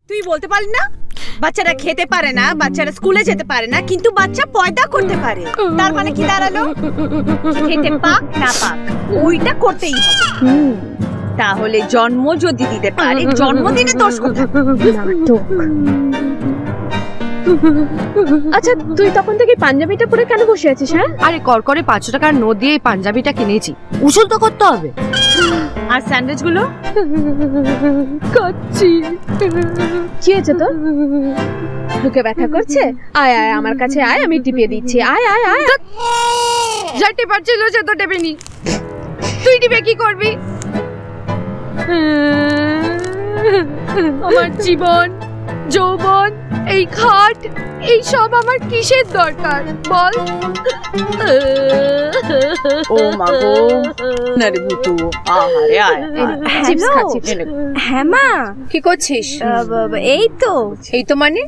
তুই বলতে পারলি না বাচ্চারা খেতে পারে না, বাচ্চারা স্কুলে যেতে পারে না, কিন্তু বাচ্চা পয়দা করতে পারে। তার মানে কি দাঁড়ালো? খেতে পাক না পাক ওইটা করতেই হবে। তাহলে জন্ম যদি দিতে পারে, জন্মদিনে দোষ কোথায়? আচ্ছা তুই তখন থেকে পাঞ্জাবিটা পরে কেন বসে আছিস? হ্যাঁ, আরে করকরে 500 টাকার নোট দিয়ে এই পাঞ্জাবিটা কিনেছি, উসুল তো করতে হবে। আর স্যান্ডউইচ গুলো খাচ্ছি। কি হয়েছে তোর? বুকে ব্যথা করছে? আয় আয় আমার কাছে আয়, আমি টিপে দিচ্ছি। আয় আয় আয়। যা টেপার ছিল সে তো টেপেনি, তুই টিপে কি করবি? আমার জীবন, যৌবন, এই খাট, এই সব আমার কিসের দরকার বল? ও মা গো, নারে ভুতু, আহারে আয়। চিপস খাচ্ছি। হ্যাঁ মা, কি করছিস? এই তো। এই তো মানে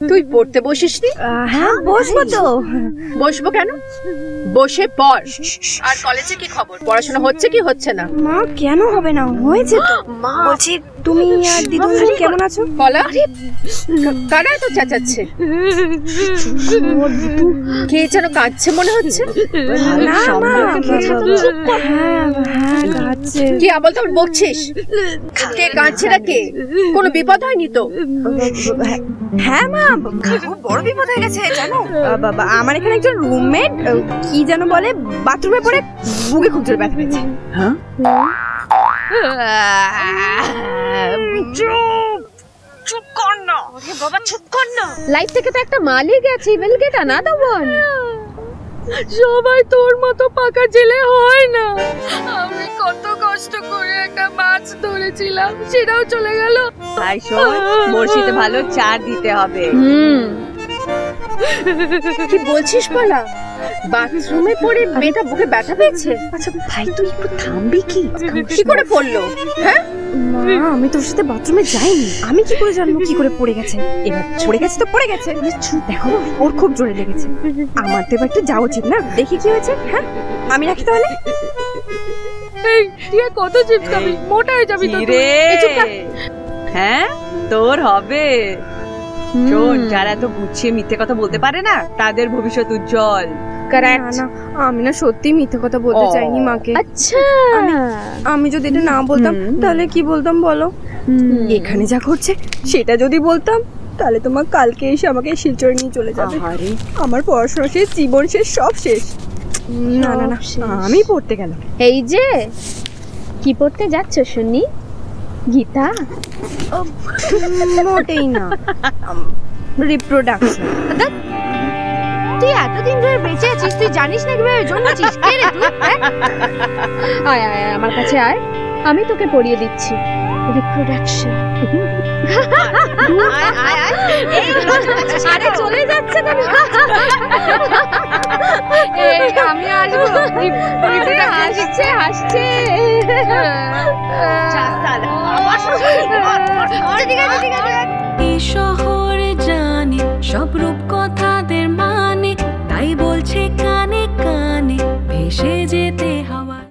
তুই পড়তে বসিসনি? হ্যাঁ বসবো তো। বসবো কেন? বসে পড়। আর কলেজে কি খবর? পড়াশোনা হচ্ছে কি হচ্ছে না? মা কেন হবে না, হয়েছে তো। বলছি তুমি আর দিদুন কেমন আছো? বলা কারা এত চেঁচাচ্ছে? কে যেন কাঁদছে মনে হচ্ছে। না মা, হ্যাঁ কাঁদছে। কি আবল তাবল বকছিস? কে কাঁদছে না কে? কোনো বিপদ হয়নি তো? হ্যাঁ মা, খুব বড় বিপদ হয়ে গেছে জানো। বাবা আমার এখানে একজন রুমমেট কি যেন বলে, বাথরুমে পড়ে বুকে খুব জোরে ব্যথা পেয়েছে। হ্যাঁ, চুপ কর না বাবা, চুপ কর না। লাইফ থেকে তো একটা মালই গেছে, উইল গেট অ্যানাদার ওয়ান। সবাই তোর মতো পাকা জেলে হয় না। আমি কত কষ্ট করে একটা মাছ ধরেছিলাম, সেটাও চলে গেল। তাই শোন, বড়শিতে ভালো চার দিতে হবে। কি বলছিস বলা? বাথরুমে পড়ে মেয়েটা বুকে ব্যথা পেয়েছে? আচ্ছা ভাই তুই একটু থামবি কি? কি করে পড়লো? হ্যাঁ মা আমি তোর সাথে বাথরুমে যাইনি, আমি কি করে জানবো কি করে পড়ে গেছে? এবার পড়ে গেছে তো পড়ে গেছে। দেখো ওর খুব জোরে লেগেছে, আমার তো এবার একটু যাওয়া উচিত না, দেখি কি হয়েছে। হ্যাঁ আমি রাখি তাহলে। এই তুই কত চিপস খাবি? মোটা হয়ে যাবি তো তুই। এই চুপ থাক। হ্যাঁ তোর হবে। শোন, যারা এত গুছিয়ে মিথ্যে কথা বলতে পারে না তাদের ভবিষ্যৎ উজ্জ্বল। কারেক্ট। না আমি না সত্যি মিথ্যে কথা বলতে চাইনি মাকে। আচ্ছা আমি যদি এটা না বলতাম তাহলে কি বলতাম বলো? এখানে যা করছে সেটা যদি বলতাম তাহলে তোমার কালকে এসে আমাকে শিলচর নিয়ে চলে যাবে। আমার পড়াশোনা শেষ, জীবন শেষ, সব শেষ। না না না, আমি পড়তে গেলাম। এই যে কি পড়তে যাচ্ছ শুনি? গীতা? মোটেই না, রিপ্রোডাকশন। তুই এতদিন ধরে বেঁচে আছিস, তুই জানিস না কিভাবে জন্মেছিস? কে রে তুই? আয় আয় আমার কাছে আয়, আমি তোকে পড়িয়ে দিচ্ছি রিপ্রোডাকশন। আরে চলে যাচ্ছে কেন? আমি আসবো। হাসছে হাসছে। এই শহরে জানি সব রূপ কথা